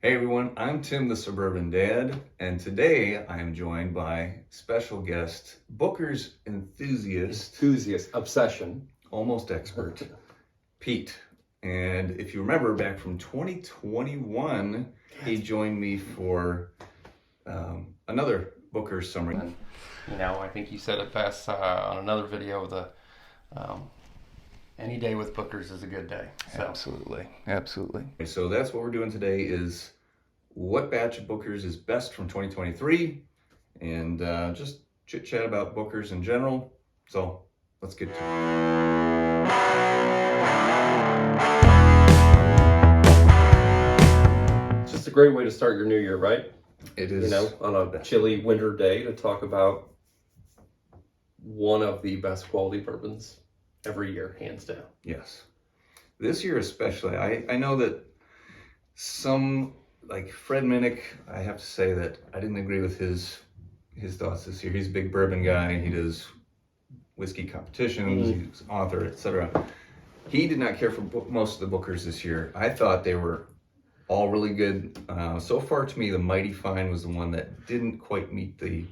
Hey everyone, I'm Tim the Suburban Dad, and today I am joined by special guest, Booker's enthusiast, obsession, almost expert, Pete. And if you remember back from 2021, he joined me for another Booker's summary. You know, I think you said it best on another video. Any day with Bookers is a good day. So. Absolutely. So that's what we're doing today is what batch of Bookers is best from 2023, and just chit chat about Bookers in general. So let's get to it. It's just a great way to start your new year, right? It is. You know, on a chilly winter day to talk about one of the best quality bourbons every year, hands down. Yes. This year especially, I know that some, like Fred Minnick, I have to say that I didn't agree with his thoughts this year. He's a big bourbon guy. He does whiskey competitions. He's an author, etc. He did not care for most of the Bookers this year. I thought they were all really good. So far to me, the Mighty Fine was the one that didn't quite meet the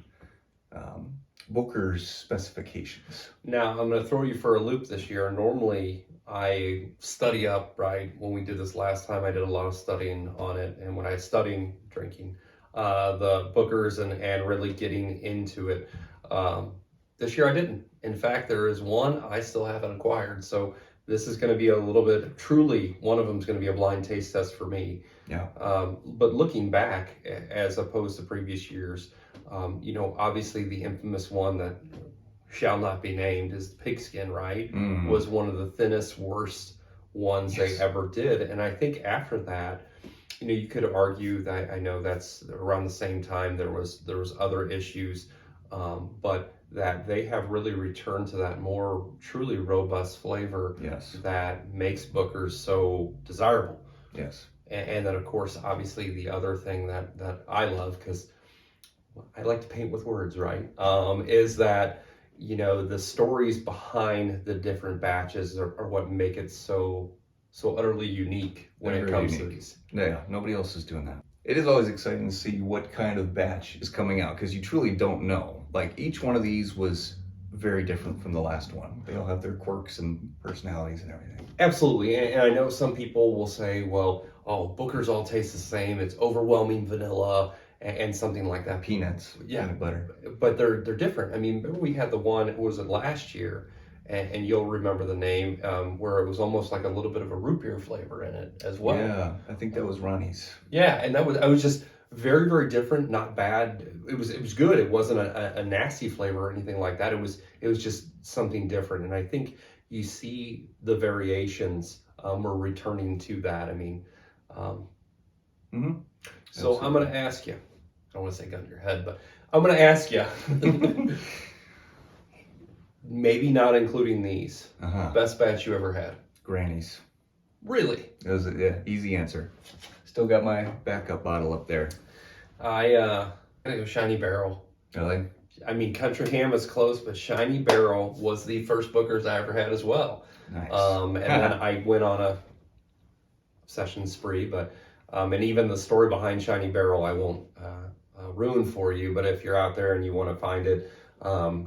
Booker's specifications. Now, I'm going to throw you for a loop this year. Normally, I study up, right? When we did this last time, I did a lot of studying on it. And when I studied drinking the Bookers and really getting into it, this year I didn't. In fact, there is one I still haven't acquired. So this is going to be a little bit, truly, one of them is going to be a blind taste test for me. Yeah. But looking back, as opposed to previous years, you know, obviously the infamous one that shall not be named is Pigskin, right? Was one of the thinnest, worst ones they ever did. And I think after that, you know, you could argue that, I know that's around the same time there was other issues, but that they have really returned to that more truly robust flavor that makes Bookers so desirable. Yes. And then, of course, obviously the other thing that I love, because I like to paint with words, right? Is that, you know, the stories behind the different batches are what make it so utterly unique when it comes to these. Yeah, nobody else is doing that. It is always exciting to see what kind of batch is coming out, because you truly don't know. Like, each one of these was very different from the last one. They all have their quirks and personalities and everything. Absolutely. And I know some people will say, well, oh, Bookers all taste the same. It's overwhelming vanilla and something like that. Peanuts, peanut butter. But they're different. I mean, remember we had the one, was it last year? And you'll remember the name, where it was almost like a little bit of a root beer flavor in it as well. Yeah, I think that was Ronnie's. Yeah, and I was just very, very different, not bad. It was good. It wasn't a nasty flavor or anything like that. It was just something different. And I think you see the variations are returning to that. I mean, so Absolutely. I'm going to ask you, I don't want to say gun to your head, but I'm going to ask you, maybe not including these, best batch you ever had? Granny's. Really? It was easy answer. Still got my backup bottle up there. I gotta go Shiny Barrel. Really? I mean, Country Ham is close, but Shiny Barrel was the first Bookers I ever had as well. Nice. And then I went on a session spree, but and even the story behind Shiny Barrel I won't ruin for you, but if you're out there and you want to find it,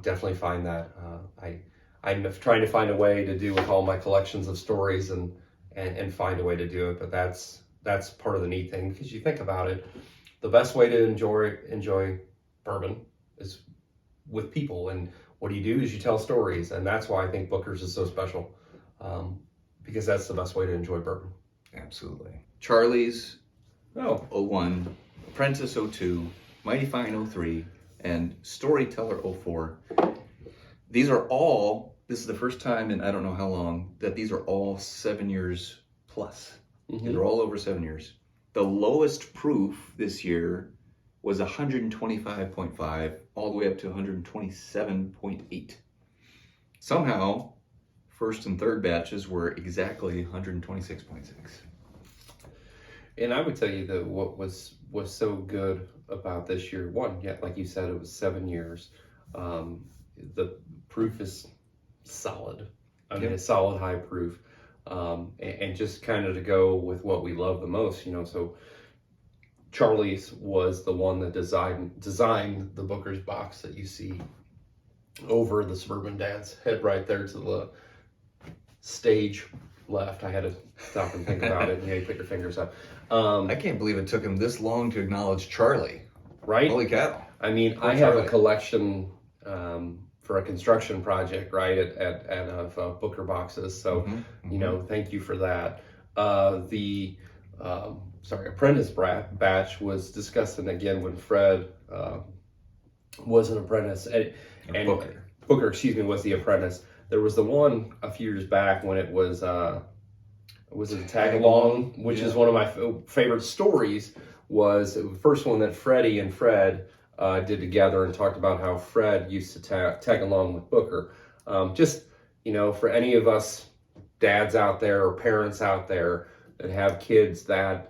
definitely find that. I'm trying to find a way to do with all my collections of stories and find a way to do it, but that's part of the neat thing, because you think about it, the best way to enjoy bourbon is with people, and what you do is you tell stories, and that's why I think Booker's is so special, because that's the best way to enjoy bourbon. Absolutely. Charlie's 01, Apprentice 02, Mighty Fine 03, and Storyteller 04. These are all, this is the first time in I don't know how long that these are all 7 years plus. These are all over 7 years. The lowest proof this year was 125.5, all the way up to 127.8. Somehow, first and third batches were exactly 126.6. And I would tell you that what was so good about this year, one, yeah, like you said, it was 7 years. The proof is solid. I mean, a solid high proof. And just kind of to go with what we love the most, you know, so Charlie's was the one that designed the Booker's box that you see over the Suburban Dad's head right there to the stage left. I had to stop and think about it. And you put your fingers up. I can't believe it took him this long to acknowledge Charlie. Right? Holy cow. I mean, Poor I have Charlie. a collection for a construction project, right, of Booker boxes. So, you know, thank you for that. Apprentice batch was discussing again when Fred was an apprentice. And Booker, excuse me, was the apprentice. There was the one a few years back when it was a tag along, which is one of my favorite stories. Was the first one that Freddie and Fred did together and talked about how Fred used to tag along with Booker. Just, you know, for any of us dads out there or parents out there that have kids that's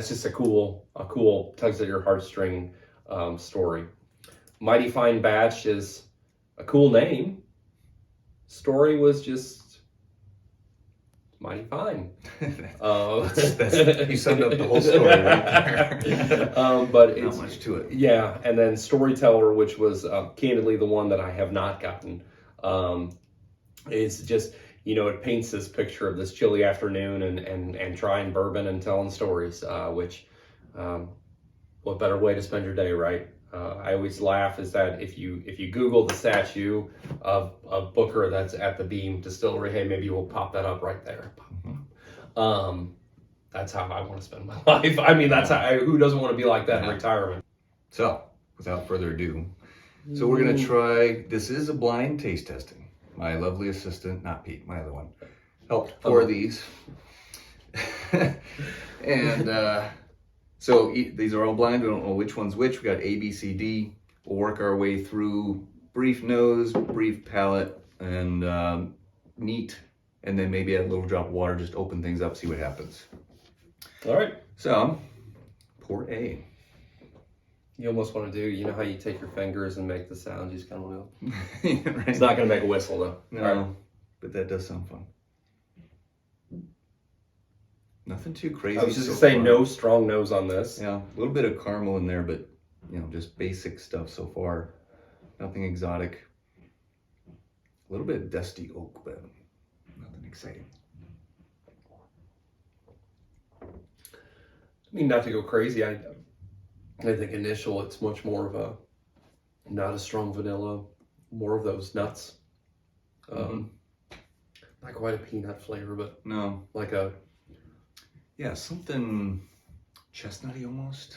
just a cool tugs at your heartstring story. Mighty Fine Batch is a cool name. Story was just mighty fine. You summed up the whole story right there. But it's not much to it. Yeah, and then Storyteller, which was candidly the one that I have not gotten. It's just, you know, it paints this picture of this chilly afternoon and trying bourbon and telling stories, which what better way to spend your day, right? I always laugh is that if you Google the statue of Booker that's at the Beam Distillery, hey, maybe we'll pop that up right there. That's how I want to spend my life. I mean, that's who doesn't want to be like that in retirement? So, without further ado, so we're gonna try. This is a blind taste testing. My lovely assistant, not Pete, my other one, helped pour these, and. So these are all blind. We don't know which one's which. We got A, B, C, D. We'll work our way through brief nose, brief palate, and neat. And then maybe add a little drop of water, just open things up, see what happens. All right. So, pour A. You almost want to do, you know how you take your fingers and make the sound? You just kind of want to. Right. It's not going to make a whistle, though. No, right. But that does sound fun. Nothing too crazy. I was just going to say no strong nose on this. Yeah, a little bit of caramel in there, but, you know, just basic stuff so far. Nothing exotic. A little bit of dusty oak, but nothing exciting. I mean, not to go crazy, I think initial, it's much more of not a strong vanilla, more of those nuts. Not quite a peanut flavor, but no, like a... Yeah, something chestnutty almost.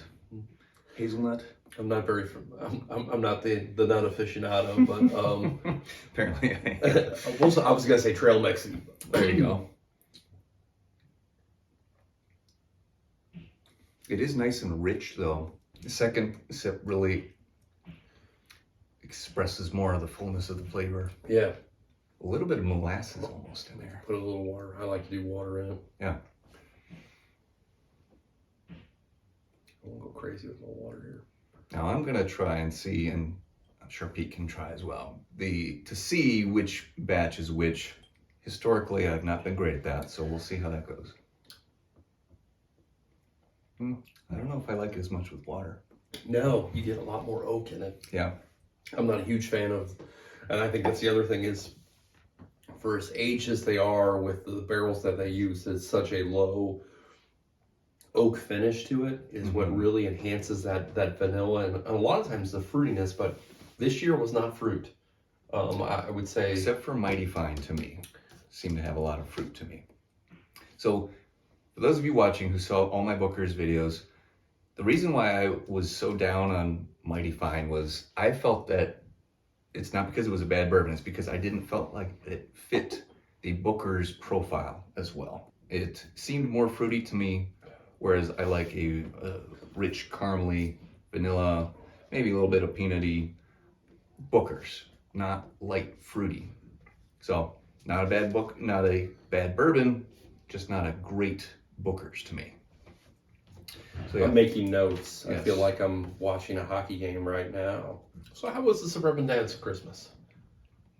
Hazelnut. I'm not very. I'm not the nut aficionado, but apparently I was gonna say trail mixing. There you go. It is nice and rich though. The second sip really expresses more of the fullness of the flavor. Yeah. A little bit of molasses almost in there. Put a little water. I like to do water in it. Yeah. I won't go crazy with no water here. Now I'm gonna try and see, and I'm sure Pete can try as well, to see which batch is which. Historically, I've not been great at that, so we'll see how that goes. I don't know if I like it as much with water. No, you get a lot more oak in it. Yeah. I'm not a huge fan of, and I think that's the other thing is, for as aged as they are with the barrels that they use, it's such a low oak finish to it is what really enhances that vanilla and a lot of times the fruitiness, but this year was not fruit. I would say, except for Mighty Fine to me, seemed to have a lot of fruit to me. So for those of you watching who saw all my Booker's videos, the reason why I was so down on Mighty Fine was I felt that it's not because it was a bad bourbon, it's because I didn't felt like it fit the Booker's profile as well. It seemed more fruity to me, whereas I like a rich caramely, vanilla, maybe a little bit of peanutty Booker's, not light fruity. So not a bad bourbon, just not a great Booker's to me. So, yeah. I'm making notes. Yes. I feel like I'm watching a hockey game right now. So how was the Suburban Dad's Christmas?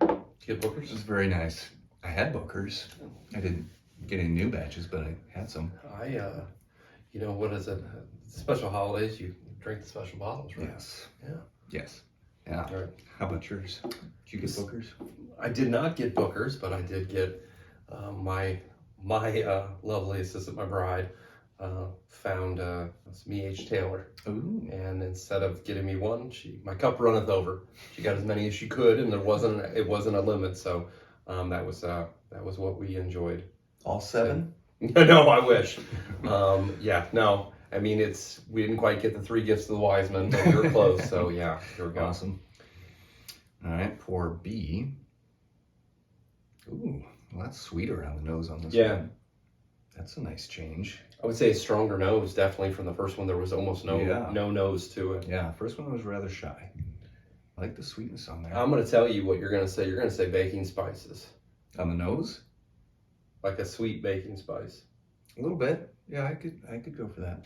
Did you get Booker's? It was very nice. I had Booker's. I didn't get any new batches, but I had some. you know, what is it? Special holidays, you drink the special bottles, right? Yes. Yeah. Yes. Yeah. All right. How about yours? Did you get Booker's? I did not get Booker's, but I did get my lovely assistant, my bride, found this Me H. Taylor. Ooh. And instead of getting me one, my cup runneth over. She got as many as she could, and it wasn't a limit. So that was what we enjoyed. All 7? No, I wish. Yeah, no. I mean, we didn't quite get the 3 gifts of the wise men, but we were close. So yeah, here we go. Awesome. All right, pour B. Ooh, well, that's sweeter on the nose on this one. That's a nice change. I would say a stronger nose, definitely. From the first one, there was almost no nose to it. Yeah, first one was rather shy. I like the sweetness on there. I'm going to tell you what you're going to say. You're going to say baking spices. On the nose? Like a sweet baking spice. A little bit. Yeah, I could go for that.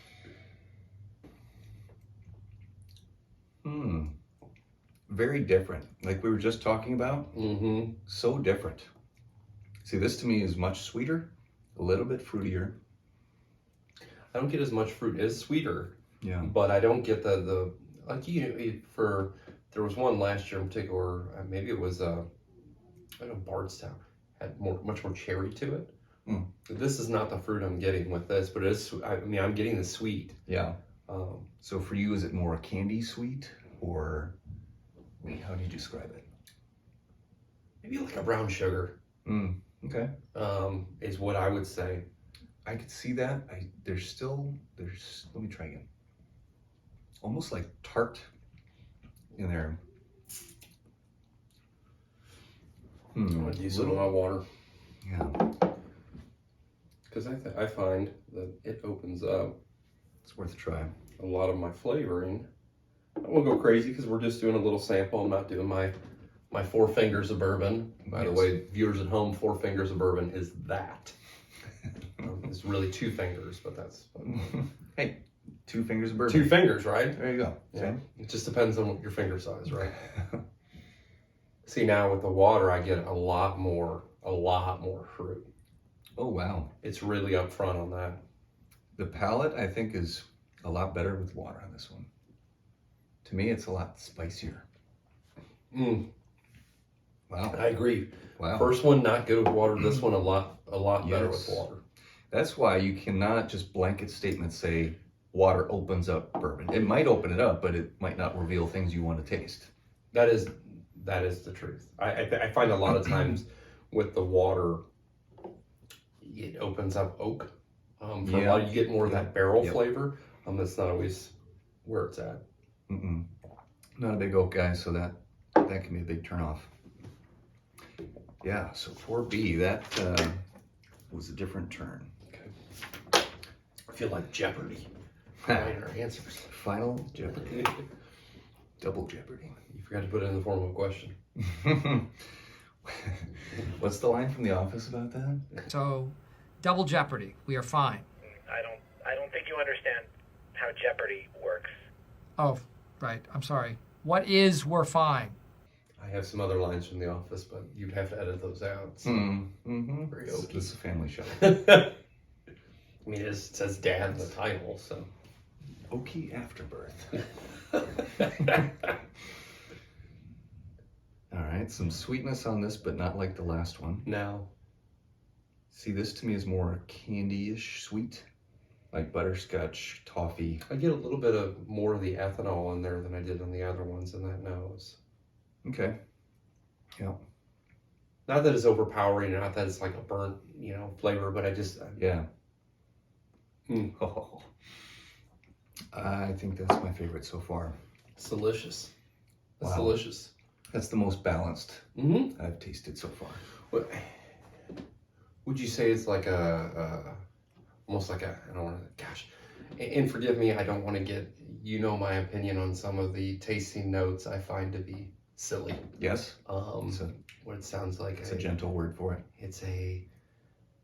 Very different. Like we were just talking about. Mm-hmm. So different. See, this to me is much sweeter, a little bit fruitier. I don't get as much fruit. It's sweeter. Yeah. But I don't get the like there was one last year in particular, maybe it was I don't know, Bardstown, had much more cherry to it. This is not the fruit I'm getting with this, but I'm getting the sweet. Yeah. So for you, is it more candy sweet, or how do you describe it? Maybe like a brown sugar. Okay. Is what I would say. I could see that. There's let me try again. Almost like tart in there. I'm gonna use some of my water. Yeah. Because I find that it opens up. It's worth a try. A lot of my flavoring. I won't go crazy because we're just doing a little sample. I'm not doing my 4 fingers of bourbon. By the way, viewers at home, 4 fingers of bourbon is that. It's really 2 fingers, but that's... Hey, 2 fingers of bourbon. 2 fingers, right? There you go. Yeah. It just depends on your finger size, right? See, now with the water, I get a lot more fruit. Oh, wow. It's really up front on that. The palate, I think, is a lot better with water on this one. To me, it's a lot spicier. Wow. I agree. Wow. First one, not good with water. This one, a lot better with water. That's why you cannot just blanket statement say water opens up bourbon. It might open it up, but it might not reveal things you want to taste. That is the truth. I find a lot of times with the water, it opens up oak. For a lot, you get more of that barrel flavor. That's not always where it's at. Not a big oak guy, so that can be a big turnoff. Yeah, so 4B, that was a different turn. Okay. I feel like Jeopardy. Finding our answers. Final Jeopardy. Double Jeopardy. You forgot to put it in the form of a question. What's the line from The Office about that? So, double jeopardy. We are fine. I don't think you understand how Jeopardy works. Oh, right. I'm sorry. What is we're fine? I have some other lines from The Office, but you'd have to edit those out. So. Very oaky. This is a family show. I mean, it says dad in the title, so. Oaky Afterbirth. All right, some sweetness on this, but not like the last one. No. See, this to me is more candy-ish sweet, like butterscotch, toffee. I get a little bit of more of the ethanol in there than I did on the other ones in that nose. Okay. Yeah. Not that it's overpowering, not that it's like a burnt, flavor, but I just... Yeah. Oh. I think that's my favorite so far. It's delicious. It's Wow. delicious. That's the most balanced I've tasted so far. What, would you say it's like almost like I don't want to, gosh, and forgive me, I don't want to get, my opinion on some of the tasting notes I find to be silly. Yes. What it sounds like. It's a gentle word for it. It's a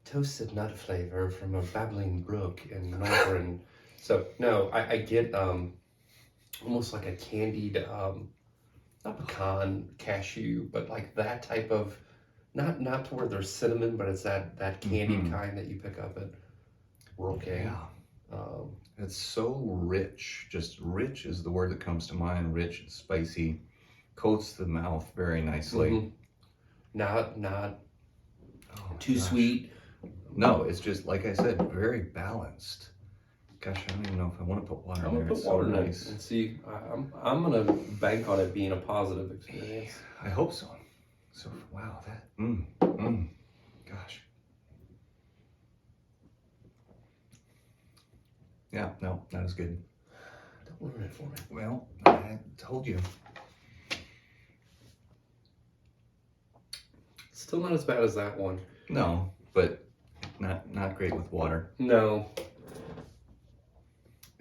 toasted nut flavor from a babbling brook in northern. So no, I get almost like a candied, not pecan, cashew, but like that type of, not to where there's cinnamon, but it's that candied kind that you pick up at Rural King. Yeah. It's so rich. Just rich is the word that comes to mind. Rich, spicy, coats the mouth very nicely. Mhm. Not Oh, too gosh. sweet. No, it's just like I said, very balanced. Gosh, I don't even know if I want to put water I'm in gonna there. put It's water so in it nice. and see. I'm gonna bank on it being a positive experience. I hope so. So wow, that gosh. Yeah, no, not as good. Don't ruin it for me. Well, I told you. Still not as bad as that one. No, but not great with water. No,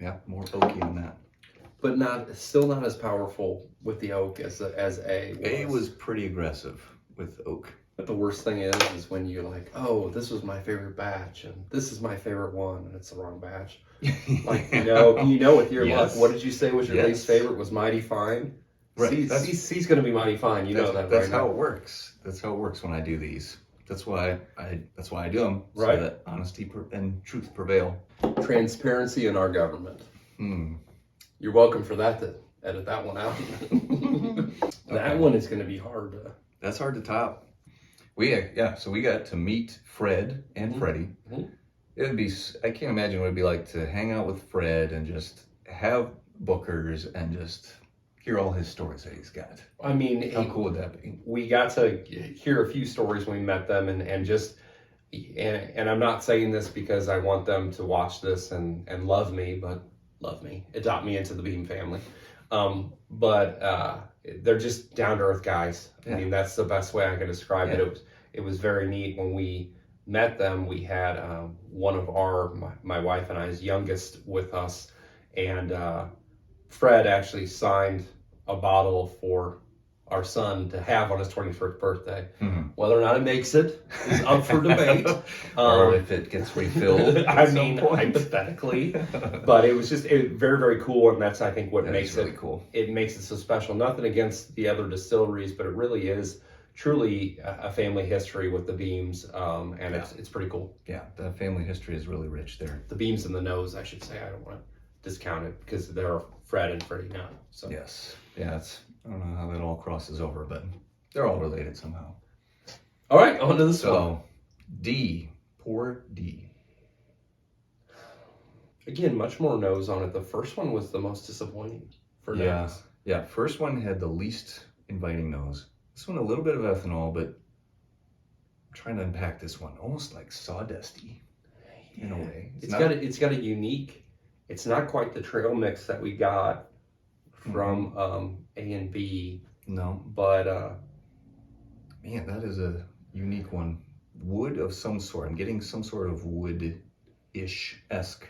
Yeah, more oaky on that. but still not as powerful with the oak as A was. A was pretty aggressive with oak. But the worst thing is when you're like, oh, this was my favorite batch, and this is my favorite one, and it's the wrong batch. Like you know, with your Yes. luck, what did you say was your Yes. least favorite? Was Mighty Fine. Right, C's gonna be Mighty Fine. You know that, That's right? how now. it works. That's how it works when I do these. That's why I do them. Right. So that honesty and truth prevail. Transparency in our government. Hmm. You're welcome for that to edit that one out. That Okay. one is gonna be hard to. That's hard to top. So we got to meet Fred and Freddie. Mhm. It'd be, I can't imagine what it'd be like to hang out with Fred and just have bookers and just hear all his stories that he's got. I mean, How cool would that be? we got to hear a few stories when we met them, and I'm not saying this because I want them to watch this and love me, but love me, adopt me into the Beam family. But they're just down to earth guys. Yeah. I mean, that's the best way I can describe Yeah. it. It was very neat when we met them. We had one of my wife and I's youngest with us, and Fred actually signed a bottle for our son to have on his 21st birthday. Mhm. Whether or not it makes it is up for debate. Or if it gets refilled. I at some mean, point. hypothetically, but it was just very, very cool, and that's I think what That makes is really it cool. it makes it so special. Nothing against the other distilleries, but it really is truly a family history with the Beams, and it's pretty cool. Yeah, the family history is really rich there. The Beams and the Nose, I should say. I don't want to discount it because they're Fred and Freddie now. So Yes. Yeah, I don't know how that all crosses over, but they're all related somehow. all right, on to this one. So, D. Poor D. Again, much more nose on it. The first one was the most disappointing for Yeah. nose. Yeah, first one had the least inviting nose. This one, a little bit of ethanol, but I'm trying to unpack this one. Almost like sawdusty in a way. It's got a unique. It's not quite the trail mix that we got from A and B, No. but Man, that is a unique one. Wood of some sort. I'm getting some sort of wood-ish-esque. I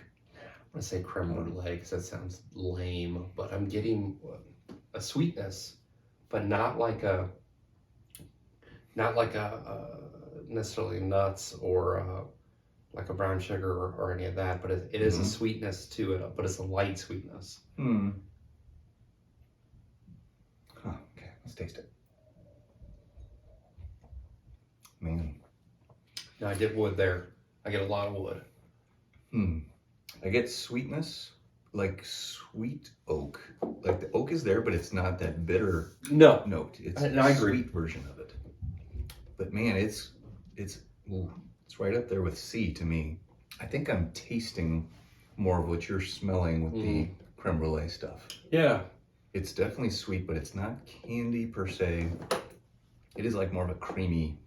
want to say creme brulee because that sounds lame, but I'm getting a sweetness, but not like a necessarily nuts or like a brown sugar or any of that. But it is a sweetness to it, but it's a light sweetness. Hmm. Huh, okay, let's taste it. Man. Now I get wood there. I get a lot of wood. I get sweetness, like sweet oak. Like the oak is there, but it's not that bitter No, note. It's And I a agree. sweet version of it. But man, it's right up there with C to me. I think I'm tasting more of what you're smelling with the creme brulee stuff. yeah, It's definitely sweet, but it's not candy per se. It is like more of a creamy,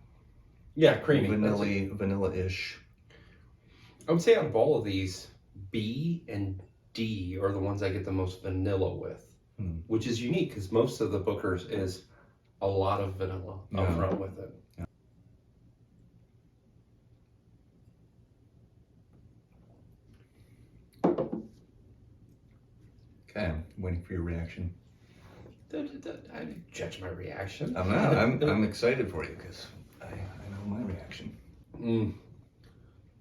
creamy. vanilla-ish. I would say out of all of these, B and D are the ones I get the most vanilla with, which is unique because most of the Booker's is a lot of vanilla up front with it. Okay, I'm waiting for your reaction. I didn't judge my reaction. I'm not. I'm excited for you because I know my reaction.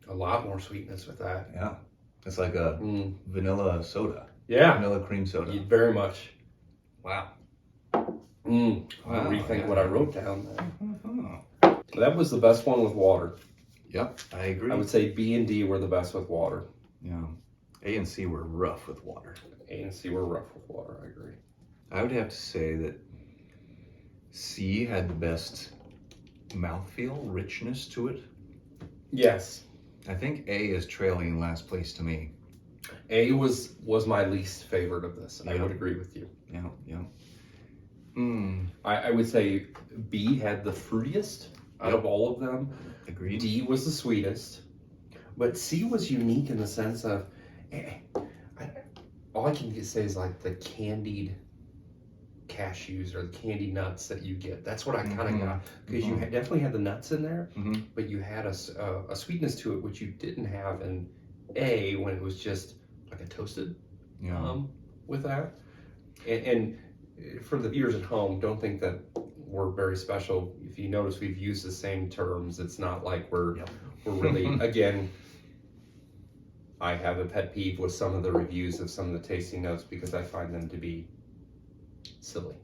A lot more sweetness with that. Yeah, it's like a vanilla soda. Yeah, Vanilla cream soda. very much. Wow. I'll rethink what I wrote down there. Uh-huh. That was the best one with water. Yep, I agree. I would say B and D were the best with water. Yeah, A and C were rough with water. A and C were rough with water. I agree. I would have to say that C had the best mouthfeel, richness to it. Yes. I think A is trailing in last place to me. A was my least favorite of this. I Yeah. would agree with you. Yeah, yeah. I would say B had the fruitiest out of all of them. Agreed. D was the sweetest. But C was unique in the sense of, all I can say is like the candied cashews or the candy nuts that you get. That's what I kind of got. Because you definitely had the nuts in there, but you had a sweetness to it, which you didn't have in A when it was just like a toasted with that. And for the viewers at home, don't think that we're very special. If you notice, we've used the same terms. It's not like we're really, again, I have a pet peeve with some of the reviews of some of the tasting notes because I find them to be silly.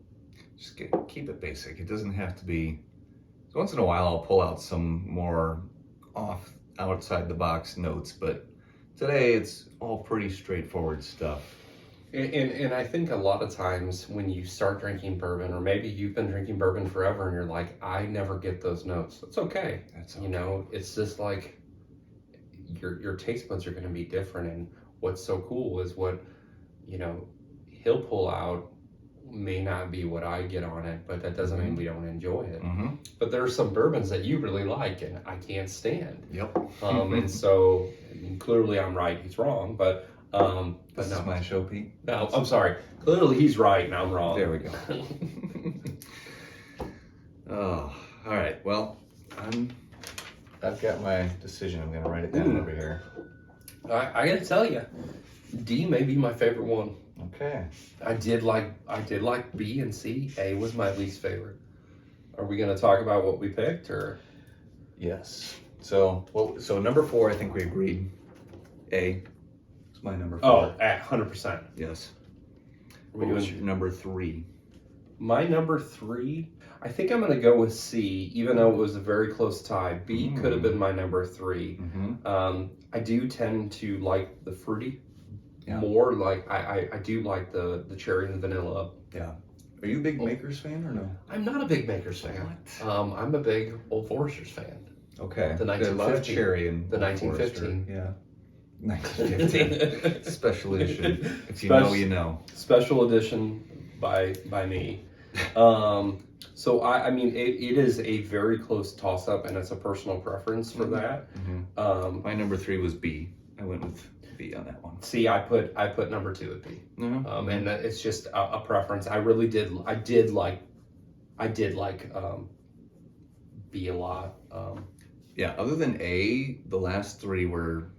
Just keep it basic. It doesn't have to be. So once in a while, I'll pull out some more outside the box notes, but today it's all pretty straightforward stuff. And I think a lot of times when you start drinking bourbon, or maybe you've been drinking bourbon forever and you're like, I never get those notes. It's okay. That's okay. You know, it's just like your taste buds are going to be different. And what's so cool is what, you know, he'll pull out may not be what I get on it, but that doesn't mean we don't enjoy it. But there are some bourbons that you really like and I can't stand. Yep. And so clearly I'm right, he's wrong, but this is my show, Pete. no, I'm sorry. Clearly he's right and I'm wrong. There we go. Oh, all right. Well, I've got my decision. I'm going to write it down over here. I gotta tell you, D may be my favorite one. Okay. I did like B and C. A was my least favorite. Are we gonna talk about what we picked, or? Yes. So number 4, I think we agreed. A is my number 4. Oh, 100%. Yes. Are we What was doing your number 3? my number 3? I think I'm gonna go with C, even though it was a very close tie. B could have been my number 3. I do tend to like the fruity more. Like I do like the cherry and the vanilla. Yeah. Are you a big Makers fan or no? I'm not a big Makers fan. I'm a big Old Forester's fan. Okay. The There's a lot of 1915. cherry in The Old 1915. Forester. Yeah. 1915 special edition. If you Special- know, you know. Special edition by me. So I mean it is a very close toss up, and it's a personal preference for that. My number 3 was B. I went with B on that one. See, I put number 2 at B. And that it's just a preference. I did like B a lot. Yeah, other than A, the last 3 were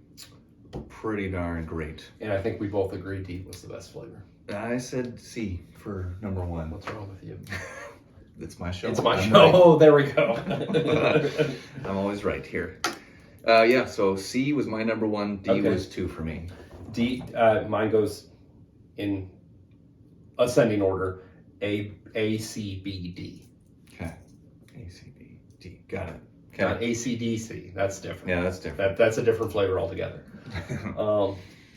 pretty darn great. And I think we both agreed D was the best flavor. I said C for number 1. What's wrong with you? It's my show. It's my I'm show. right. Oh, there we go. I'm always right here. Yeah, so C was my number 1. D Okay. was 2 for me. D, mine goes in ascending order. A, C, B, D. Okay. A, C, B, D. Got it. Not Okay. A, C, D, C. That's different. Yeah, that's different. That's a different flavor altogether.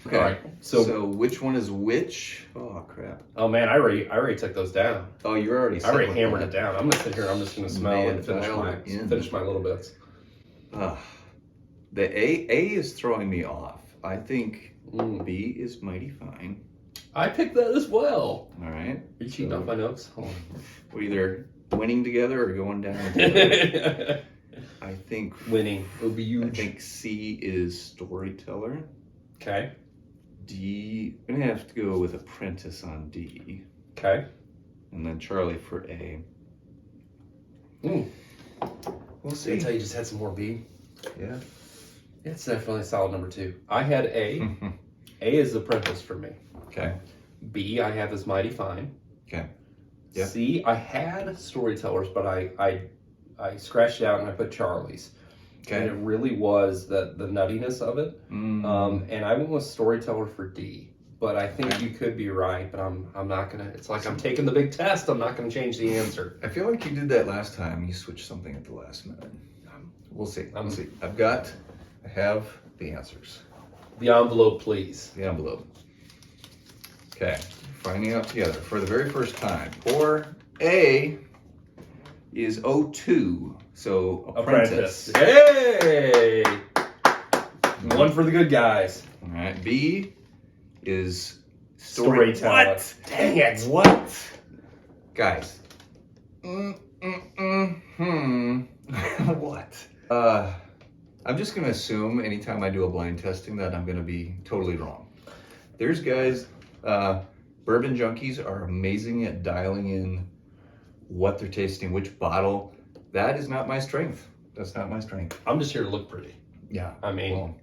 Okay. All right. So which one is which? Oh, crap. Oh man, I already took those down. Oh, you're already I already set with hammered that. it down. I'm gonna sit here. I'm just gonna smell Man, and finish dial it in. my little bits. The A is throwing me off. I think B is mighty fine. I picked that as well. All right. Are you cheating off my notes? Hold We're either winning together or going down on. together. I think Winning would be I huge. think C is storyteller. Okay. D, I'm gonna have to go with apprentice on D, Okay. and then Charlie for A. We'll see. tell you just had some more B. Yeah. It's definitely a solid number 2. I had A. A is apprentice for me. Okay. B I have as mighty fine. Okay. Yep. C I had storytellers, but I scratched it out and I put Charlie's. And it Okay. really was the nuttiness of it. And I went with storyteller for D. But I think you could be right, but I'm not gonna. It's like I'm taking the big test. I'm not gonna change the answer. I feel like you did that last time. You switched something at the last minute. We'll see. We'll see. I have the answers. The envelope, please. The envelope. Okay, finding out together for the very first time. Pour A is 02, so apprentice. Hey! One for the good guys. All right, B is Storyteller. What? Dang it. What? Guys. What? I'm just gonna assume anytime I do a blind testing that I'm gonna be totally wrong. There's guys, bourbon junkies are amazing at dialing in what they're tasting, which bottle. That is not my strength. That's not my strength. I'm just here to look pretty. Yeah. I mean, well.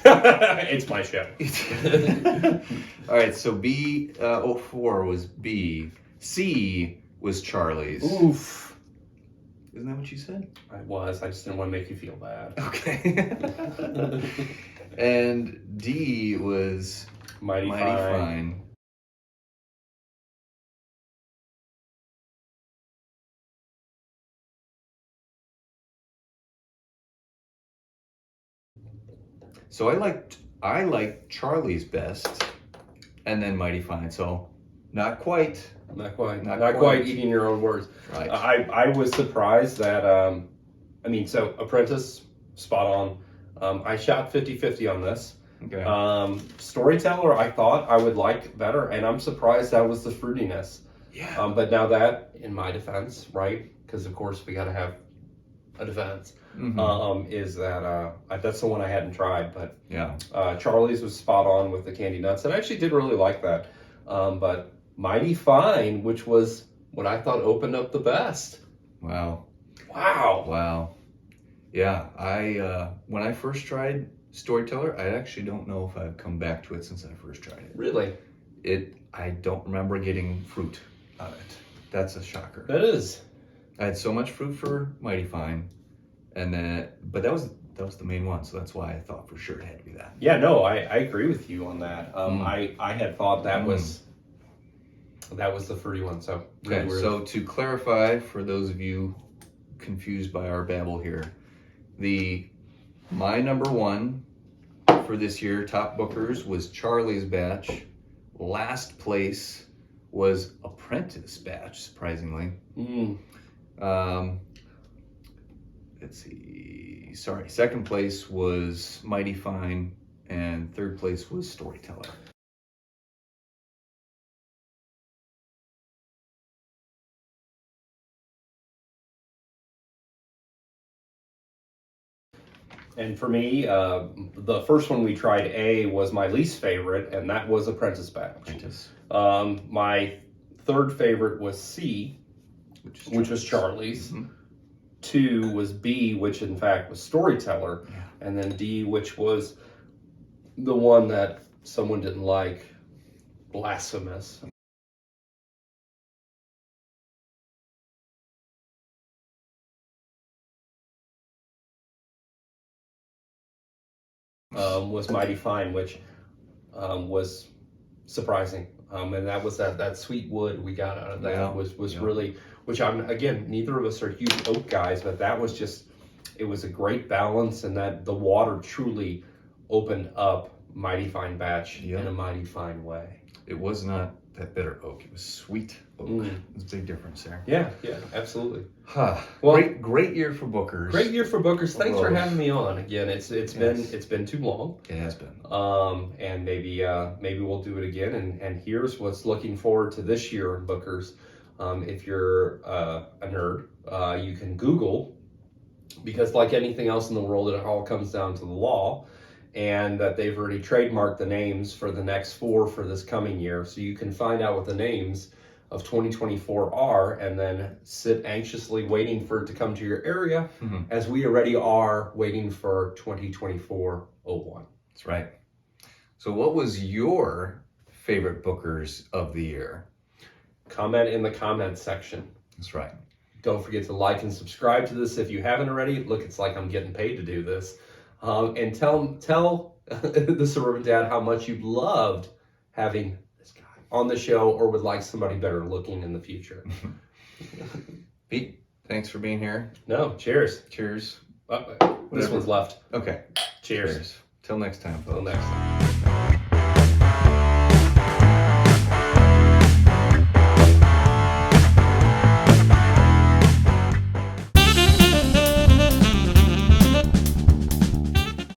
it's my show. All right, so B, 04 was B. C was Charlie's. Oof. Isn't that what you said? I just didn't want to make you feel bad. Okay. And D was Mighty Fine. Fine. So I liked Charlie's best, and then Mighty Fine. So not quite. Not quite. Not Not quite. quite eating your own words. Right. I was surprised that, so Apprentice, spot on. I shot 50-50 on this. Okay. Storyteller, I thought I would like better, and I'm surprised that was the fruitiness. Yeah. But now that, in my defense, right, because of course we got to have a defense, is that that's the one I hadn't tried, but Yeah. Charlie's was spot on with the candy nuts, and I actually did really like that. But Mighty Fine, which was what I thought opened up the best. Wow. Wow. Wow. Yeah. When I first tried Storyteller, I actually don't know if I've come back to it since I first tried it. Really? I don't remember getting fruit on it. That's a shocker. That is. I had so much fruit for Mighty Fine, but that was the main one, so that's why I thought for sure it had to be that. Yeah, no, I agree with you on that. I had thought that was the fruity one. So Okay, so to clarify for those of you confused by our babble here, my number one for this year, top bookers, was Charlie's batch. Last place was Apprentice batch, surprisingly. Let's see. Sorry, second place was Mighty Fine, and third place was Storyteller. And for me, the first one we tried, A, was my least favorite, and that was Apprentice batch. Apprentice. My third favorite was C, which was Charlie's. 2 was B, which in fact was Storyteller. Yeah. And then D, which was the one that someone didn't like, Blasphemous. Was Mighty Fine, which was surprising. And that was that sweet wood we got out of that was really, which again, neither of us are huge oak guys, but that was just, it was a great balance, and that the water truly opened up Mighty Fine batch in a mighty fine way. It was not that bitter oak. It was sweet oak. There's a big difference there. Yeah, absolutely. Well, great year for bookers. Great year for bookers. Thanks for having me on again. It's been too long. It has been. And maybe we'll do it again. And here's what's looking forward to this year in bookers. If you're a nerd, you can Google, because like anything else in the world, it all comes down to the law, and that they've already trademarked the names for the next 4 for this coming year. So you can find out what the names of 2024 are, and then sit anxiously waiting for it to come to your area, as we already are waiting for 2024-01. That's right. So what was your favorite bookers of the year? Comment in the comments section. That's right. Don't forget to like and subscribe to this if you haven't already. Look, it's like I'm getting paid to do this. And tell the Suburban Dad how much you loved having this guy on the show, or would like somebody better looking in the future. Pete, thanks for being here. No, cheers. Cheers. This one's left. Okay. Cheers. Till next time, Till folks. next time.